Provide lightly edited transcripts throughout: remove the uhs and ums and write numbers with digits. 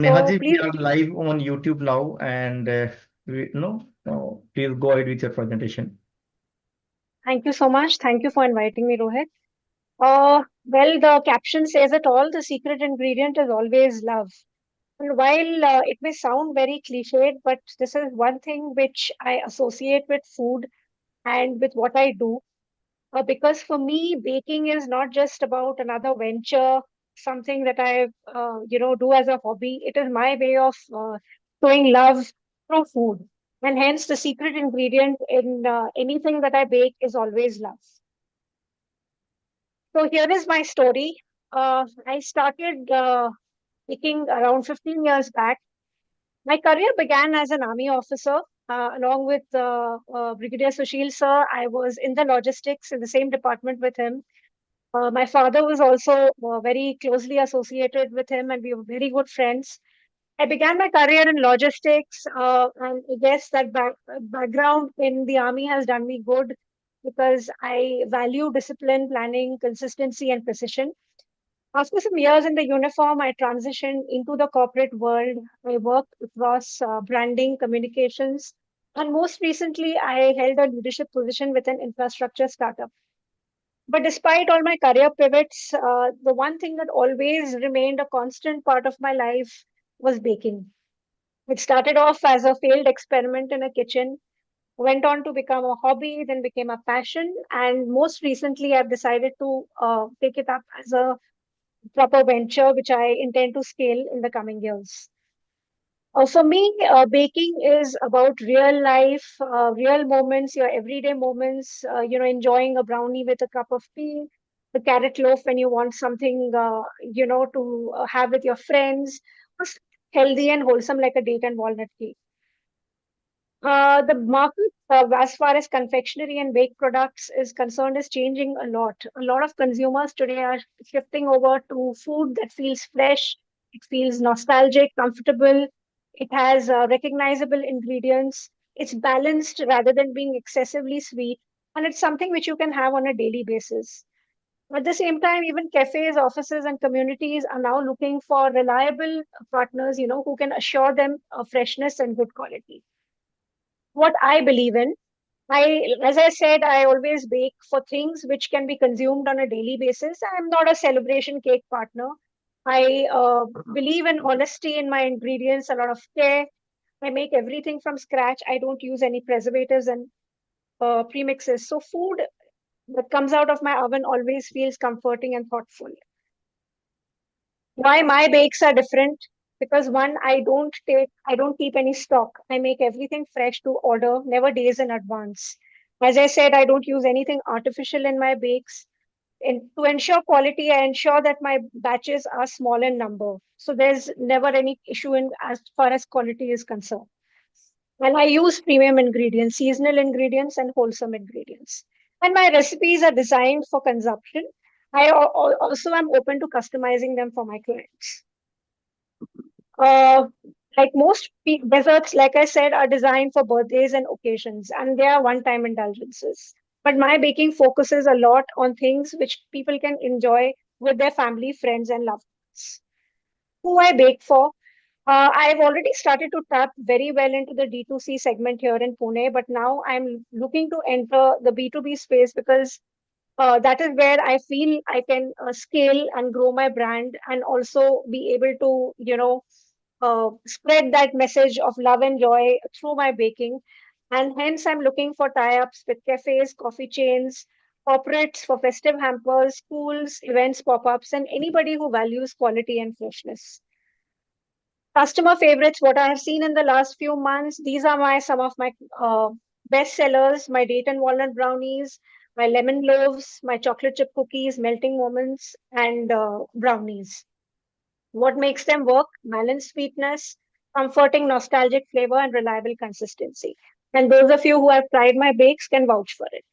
So Nehaji, we please, are live on YouTube now, and please go ahead with your presentation. thank you so much. Thank you for inviting me, Rohit. Well, the caption says it all. The secret ingredient is always love. And while it may sound very cliched, but this is one thing which I associate with food and with what I do. Because for me, baking is not just about another venture, something that I do as a hobby. It is my way of showing love through food. And hence, the secret ingredient in anything that I bake is always love. So here is my story. I started baking around 15 years back. My career began as an army officer. Along with Brigadier Sushil sir, I was in the logistics in the same department with him. My father was also very closely associated with him, and we were very good friends. I began my career in logistics, and I guess that background in the army has done me good because I value discipline, planning, consistency, and precision. After some years in the uniform, I transitioned into the corporate world. I worked across branding, communications, and most recently, I held a leadership position with an infrastructure startup. But despite all my career pivots, the one thing that always remained a constant part of my life was baking. It started off as a failed experiment in a kitchen, went on to become a hobby, then became a passion, and most recently, I've decided to take it up as a proper venture, which I intend to scale in the coming years. For me, baking is about real life, real moments, your everyday moments, enjoying a brownie with a cup of tea, the carrot loaf when you want something, to have with your friends, or healthy and wholesome like a date and walnut cake. The market, as far as confectionery and baked products is concerned, is changing a lot. A lot of consumers today are shifting over to food that feels fresh, it feels nostalgic, comfortable, it has recognizable ingredients, it's balanced rather than being excessively sweet, and it's something which you can have on a daily basis. At the same time, even cafes, offices, and communities are now looking for reliable partners, who can assure them freshness and good quality. What I believe in. As I said, I always bake for things which can be consumed on a daily basis. I'm not a celebration cake partner. I believe in honesty in my ingredients, a lot of care. I make everything from scratch. I don't use any preservatives and premixes. So food that comes out of my oven always feels comforting and thoughtful. Why my bakes are different? Because one, I don't keep any stock. I make everything fresh to order, never days in advance. As I said, I don't use anything artificial in my bakes. And to ensure quality, I ensure that my batches are small in number. So there's never any issue in as far as quality is concerned. And I use premium ingredients, seasonal ingredients, and wholesome ingredients. And my recipes are designed for consumption. Also am open to customizing them for my clients. Uh, like most desserts, like I said, are designed for birthdays and occasions, and they are one-time indulgences. But my baking focuses a lot on things which people can enjoy with their family, friends, and loved ones. Who I bake for? I've already started to tap very well into the D2C segment here in Pune, but now I'm looking to enter the B2B space because that is where I feel I can scale and grow my brand and also be able to, spread that message of love and joy through my baking. And hence, I'm looking for tie ups with cafes, coffee chains, corporates for festive hampers, schools, events, pop ups, and anybody who values quality and freshness. Customer favorites, what I have seen in the last few months, these are my some of my best sellers, my date and walnut brownies, my lemon loaves, my chocolate chip cookies, melting moments, and brownies. What makes them work? Balanced sweetness, comforting nostalgic flavor, and reliable consistency. And those of you who have tried my bakes can vouch for it.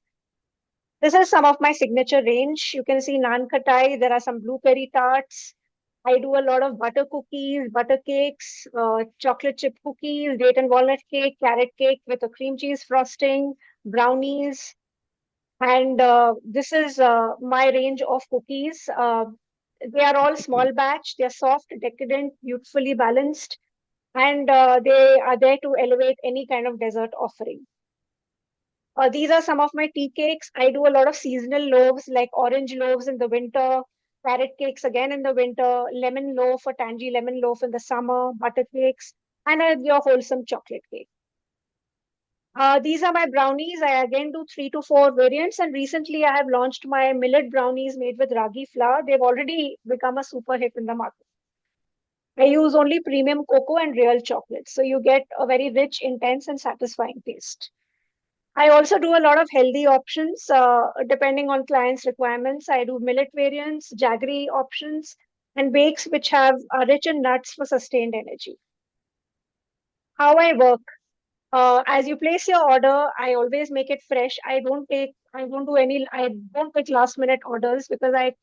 This is some of my signature range. You can see naan khatai. There are some blueberry tarts. I do a lot of butter cookies, butter cakes, chocolate chip cookies, date and walnut cake, carrot cake with a cream cheese frosting, brownies. And this is my range of cookies. They are all small batch. They are soft, decadent, beautifully balanced, and they are there to elevate any kind of dessert offering. These are some of my tea cakes. I do a lot of seasonal loaves like orange loaves in the winter, carrot cakes again in the winter, lemon loaf or tangy lemon loaf in the summer, butter cakes, and your wholesome chocolate cake. These are my brownies. I again do 3 to 4 variants, and recently I have launched my millet brownies made with ragi flour. They've already become a super hit in the market. I use only premium cocoa and real chocolate, so you get a very rich, intense, and satisfying taste. I also do a lot of healthy options depending on clients' requirements. I do millet variants, jaggery options, and bakes which have rich in nuts for sustained energy. How I work. As you place your order, I always make it fresh. I don't take last minute orders because I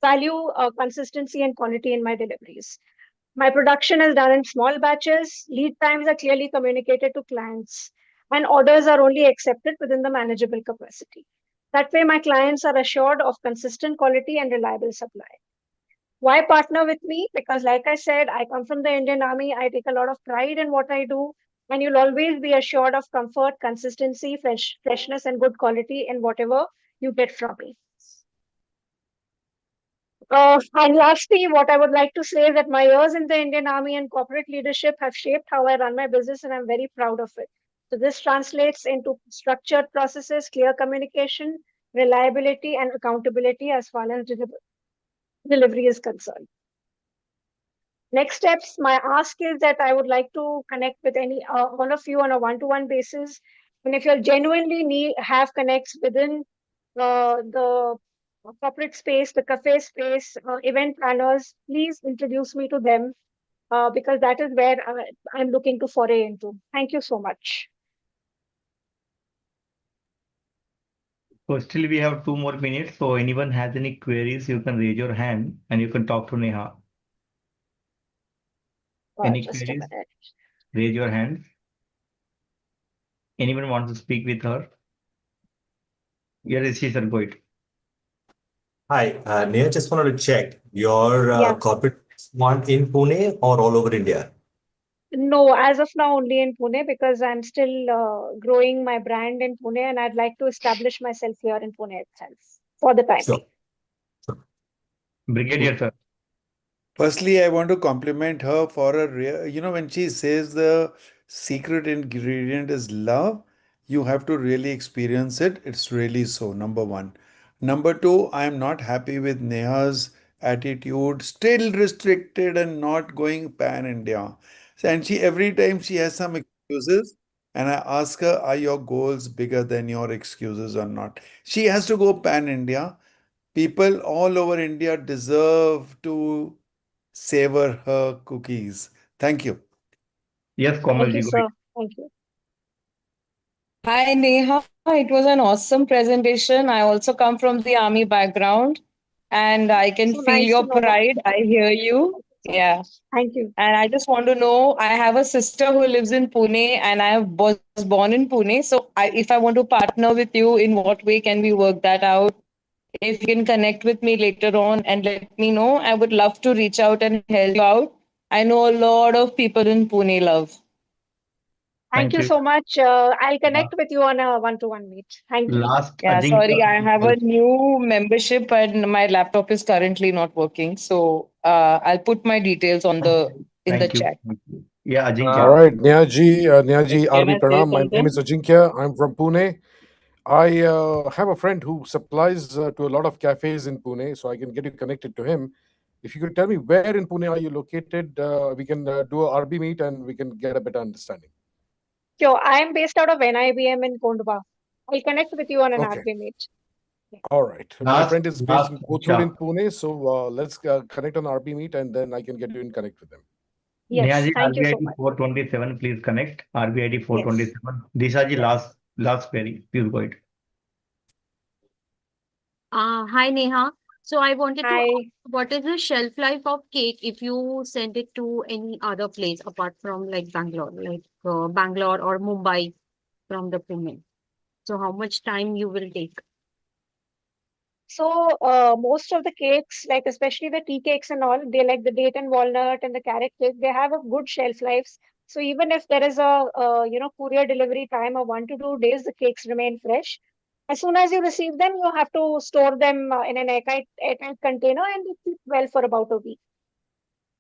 value consistency and quality in my deliveries. My production is done in small batches. Lead times are clearly communicated to clients, and orders are only accepted within the manageable capacity. That way, my clients are assured of consistent quality and reliable supply. Why partner with me? Because, like I said, I come from the Indian Army. I take a lot of pride in what I do, and you'll always be assured of comfort, consistency, freshness, and good quality in whatever you get from me. And lastly, what I would like to say is that my years in the Indian Army and corporate leadership have shaped how I run my business, and I'm very proud of it. So, this translates into structured processes, clear communication, reliability, and accountability as far as delivery is concerned. Next steps, my ask is that I would like to connect with all of you on a one-to-one basis. And if you genuinely have connects within the corporate space, the cafe space, event planners, please introduce me to them because that is where I'm looking to foray into. Thank you so much. So still we have 2 more minutes. So anyone has any queries, you can raise your hand and you can talk to Neha. Any Just a queries? minute. Raise your hands. Anyone wants to speak with her? Yes, sir, go ahead. Hi, Neha, just wanted to check your Yeah. corporate one in Pune or all over India? No, as of now, only in Pune because I'm still growing my brand in Pune and I'd like to establish myself here in Pune itself for the time being. Sure. Brigadier, sir. Firstly, I want to compliment her for her, when she says the secret ingredient is love, you have to really experience it. It's really so, number one. Number two, I am not happy with Neha's attitude, still restricted and not going pan India. And she, every time she has some excuses, and I ask her, are your goals bigger than your excuses or not? She has to go pan India. People all over India deserve to savor her cookies. Thank you. Yes, Thank you, Komalji, go ahead. sir. Thank you. Hi Neha, it was an awesome presentation. I also come from the army background and I can So feel nice to your know that. pride. I hear you. Thank you so Yeah. much. Thank you. And I just want to know I have a sister who lives in Pune and I was born in Pune. So if I want to partner with you, in what way can we work that out? If you can connect with me later on and let me know, I would love to reach out and help you out. I know a lot of people in Pune love. Thank Thank you you. so much. I'll La- connect with you on a one-to-one meet. Thank you. Last, Yeah, Ajinkya. sorry, I have a new membership and my laptop is currently not working. So I'll put my details on in the Thank you. chat. Thank you. Yeah, All Ajinkya. right, Neha ji, Can RB I say Pranam. My name is something? Ajinkya. I'm from Pune. I have a friend who supplies to a lot of cafes in Pune, so I can get you connected to him. If you could tell me where in Pune are you located, we can do a RB meet and we can get a better understanding. Sure. I am based out of NIBM in Kondwa. I'll connect with you on an Okay. RB meet. Yeah. All right. My Last, friend is based last, in Kothur Aksha. in Pune, so let's connect on RB meet and then I can get you in connect with them. Yes. Nehaji, Thank you so RBID much. 427, please connect. RBID Yes. 427. Dishaji, last query. Please go ahead. Hi Neha. So I wanted to ask, Hi. what is the shelf life of cake if you send it to any other place apart from like Bangalore, Bangalore or Mumbai from the Pune? So how much time you will take? So most of the cakes, like especially the tea cakes and all, they like the date and walnut and the carrot cake, they have a good shelf lives. So even if there is a courier delivery time of 1 to 2 days, the cakes remain fresh. As soon as you receive them, you have to store them in an airtight container and they keep well for about a week.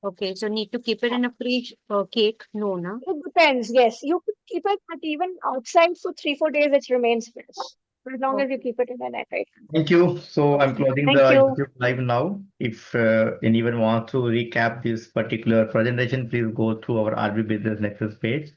Okay, so need to keep it in a fridge cake? No, na? It depends, yes. You could keep it, but even outside for 3, 4 days, it remains fresh. As long as you Okay. keep it in an airtight Thank you. So I'm Okay. closing the container. Thank you. YouTube live now. If anyone wants to recap this particular presentation, please go through our RB Business Nexus page.